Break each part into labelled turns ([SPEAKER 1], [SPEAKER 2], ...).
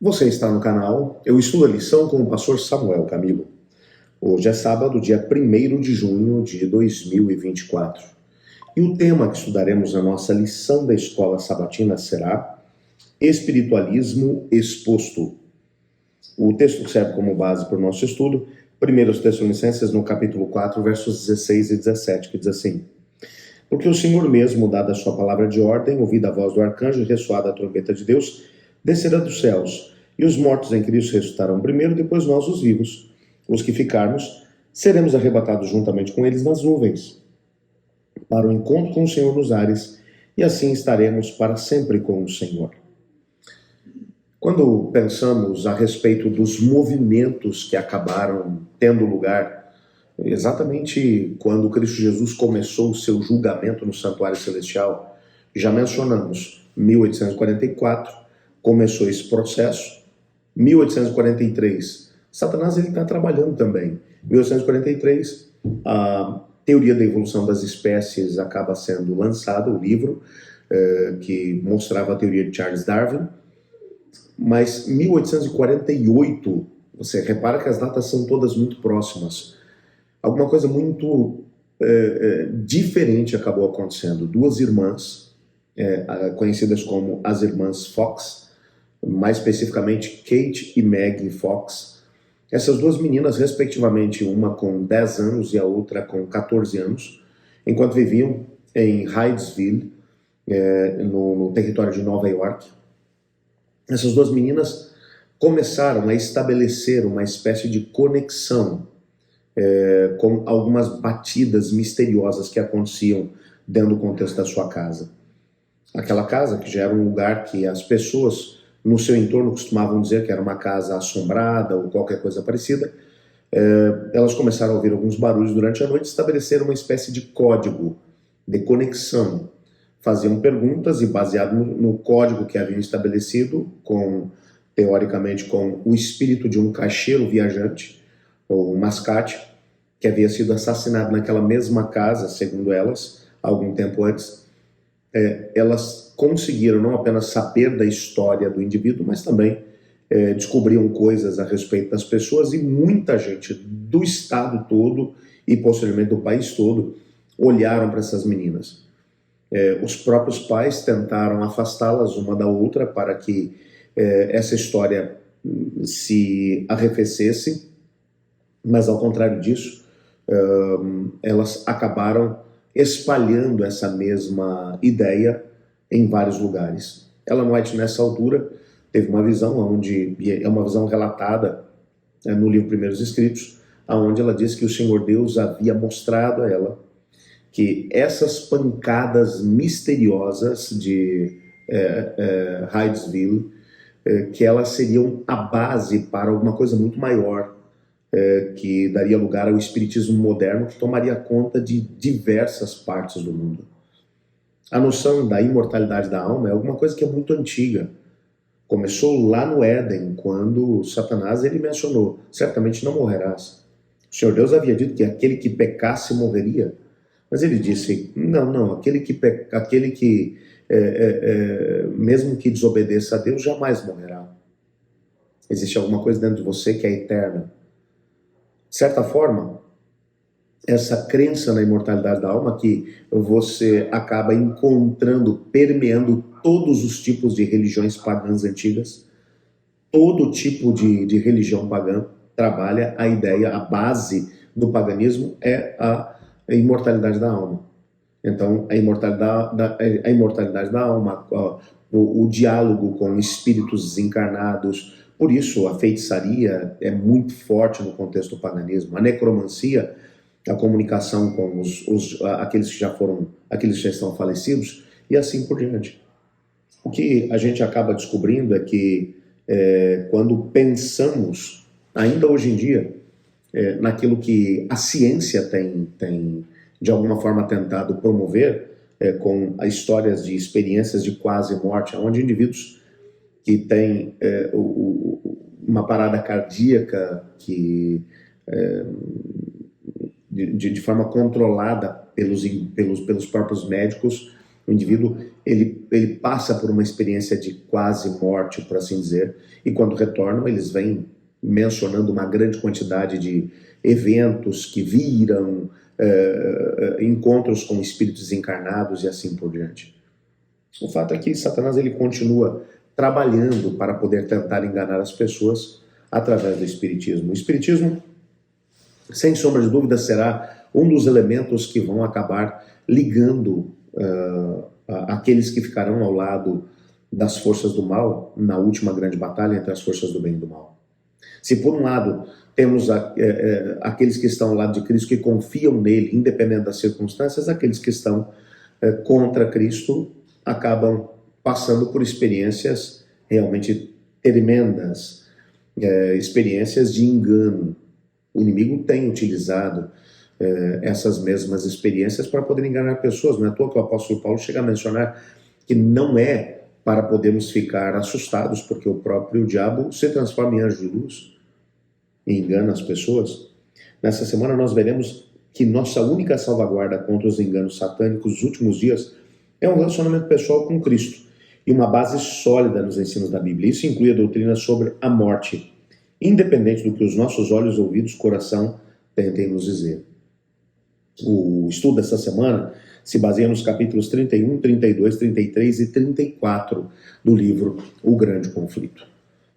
[SPEAKER 1] Você está no canal Eu Estudo a Lição com o pastor Samuel Camilo. Hoje é sábado, dia 1º de junho de 2024. E o tema que estudaremos na nossa lição da escola sabatina será Espiritualismo Exposto. O texto que serve como base para o nosso estudo, 1 Tessalonicenses, no capítulo 4, versos 16 e 17, que diz assim: Porque o Senhor mesmo, dada a sua palavra de ordem, ouvida a voz do arcanjo e ressoada a trombeta de Deus, descerá dos céus, e os mortos em Cristo ressuscitarão primeiro, depois nós, os vivos. Os que ficarmos, seremos arrebatados juntamente com eles nas nuvens, para o encontro com o Senhor nos ares, e assim estaremos para sempre com o Senhor. Quando pensamos a respeito dos movimentos que acabaram tendo lugar, exatamente quando Cristo Jesus começou o seu julgamento no santuário celestial, já mencionamos, 1844, começou esse processo. 1843, Satanás está trabalhando também. 1843, a teoria da evolução das espécies acaba sendo lançada, o livro que mostrava a teoria de Charles Darwin. Mas 1848, você repara que as datas são todas muito próximas. Alguma coisa muito diferente acabou acontecendo. Duas irmãs, conhecidas como as irmãs Fox, mais especificamente Kate e Maggie Fox. Essas duas meninas, respectivamente, uma com 10 anos e a outra com 14 anos, enquanto viviam em Hydesville, no território de Nova York. Essas duas meninas começaram a estabelecer uma espécie de conexão com algumas batidas misteriosas que aconteciam dentro do contexto da sua casa. Aquela casa que já era um lugar que as pessoas no seu entorno costumavam dizer que era uma casa assombrada ou qualquer coisa parecida. Elas começaram a ouvir alguns barulhos durante a noite e estabeleceram uma espécie de código de conexão. Faziam perguntas e, baseado no código que haviam estabelecido, teoricamente com o espírito de um caixeiro viajante, ou um mascate, que havia sido assassinado naquela mesma casa, segundo elas, algum tempo antes, elas conseguiram não apenas saber da história do indivíduo, mas também descobriam coisas a respeito das pessoas, e muita gente do estado todo e posteriormente do país todo olharam para essas meninas. Os próprios pais tentaram afastá-las uma da outra para que essa história se arrefecesse, mas ao contrário disso, elas acabaram espalhando essa mesma ideia em vários lugares. Ellen White, nessa altura, teve uma visão, é uma visão relatada no livro Primeiros Escritos, onde ela diz que o Senhor Deus havia mostrado a ela que essas pancadas misteriosas de Hydesville, que elas seriam a base para alguma coisa muito maior, que daria lugar ao espiritismo moderno, que tomaria conta de diversas partes do mundo. A noção da imortalidade da alma é alguma coisa que é muito antiga. Começou lá no Éden, quando Satanás ele mencionou: certamente não morrerás. O Senhor Deus havia dito que aquele que pecasse morreria. Mas ele disse: não, aquele que mesmo que desobedeça a Deus, jamais morrerá. Existe alguma coisa dentro de você que é eterna. De certa forma, essa crença na imortalidade da alma que você acaba encontrando, permeando todos os tipos de religiões pagãs antigas, todo tipo de religião pagã trabalha a ideia, a base do paganismo é a imortalidade da alma. Então, a imortalidade da alma, o diálogo com espíritos desencarnados. Por isso, a feitiçaria é muito forte no contexto do paganismo. A necromancia, a comunicação com aqueles que já estão falecidos, e assim por diante. O que a gente acaba descobrindo é que quando pensamos, ainda hoje em dia, naquilo que a ciência tem de alguma forma tentado promover, com as histórias de experiências de quase morte, onde indivíduos que têm uma parada cardíaca que de forma controlada pelos próprios médicos, O indivíduo, ele passa por uma experiência de quase morte, por assim dizer, e quando retornam, eles vêm mencionando uma grande quantidade de eventos que viram, encontros com espíritos encarnados e assim por diante. O fato é que Satanás ele continua trabalhando para poder tentar enganar as pessoas através do espiritismo. O espiritismo, sem sombra de dúvida, será um dos elementos que vão acabar ligando aqueles que ficarão ao lado das forças do mal na última grande batalha entre as forças do bem e do mal. Se por um lado temos aqueles que estão ao lado de Cristo que confiam nele, independente das circunstâncias, aqueles que estão contra Cristo acabam passando por experiências realmente tremendas, experiências de engano. O inimigo tem utilizado essas mesmas experiências para poder enganar pessoas. Não é à toa que o apóstolo Paulo chega a mencionar que não é para podermos ficar assustados, porque o próprio diabo se transforma em anjo de luz e engana as pessoas. Nessa semana nós veremos que nossa única salvaguarda contra os enganos satânicos dos últimos dias é um relacionamento pessoal com Cristo e uma base sólida nos ensinos da Bíblia. Isso inclui a doutrina sobre a morte, independente do que os nossos olhos, ouvidos, coração tentem nos dizer. O estudo dessa semana se baseia nos capítulos 31, 32, 33 e 34 do livro O Grande Conflito.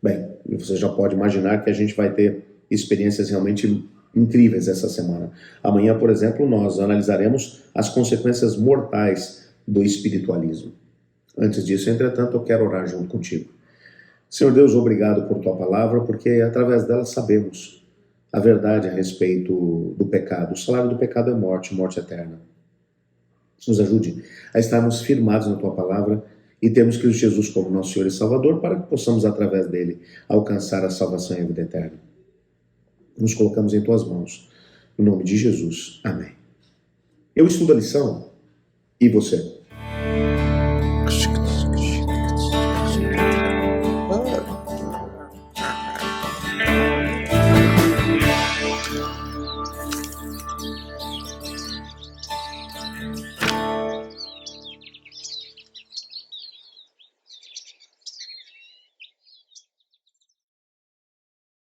[SPEAKER 1] Bem, você já pode imaginar que a gente vai ter experiências realmente incríveis essa semana. Amanhã, por exemplo, nós analisaremos as consequências mortais do espiritualismo. Antes disso, entretanto, eu quero orar junto contigo. Senhor Deus, obrigado por tua palavra, porque através dela sabemos a verdade a respeito do pecado. O salário do pecado é morte, morte eterna. Nos ajude a estarmos firmados na tua palavra e termos Cristo Jesus como nosso Senhor e Salvador, para que possamos, através dele, alcançar a salvação e a vida eterna. Nos colocamos em tuas mãos. Em nome de Jesus. Amém. Eu estudo a lição. E você?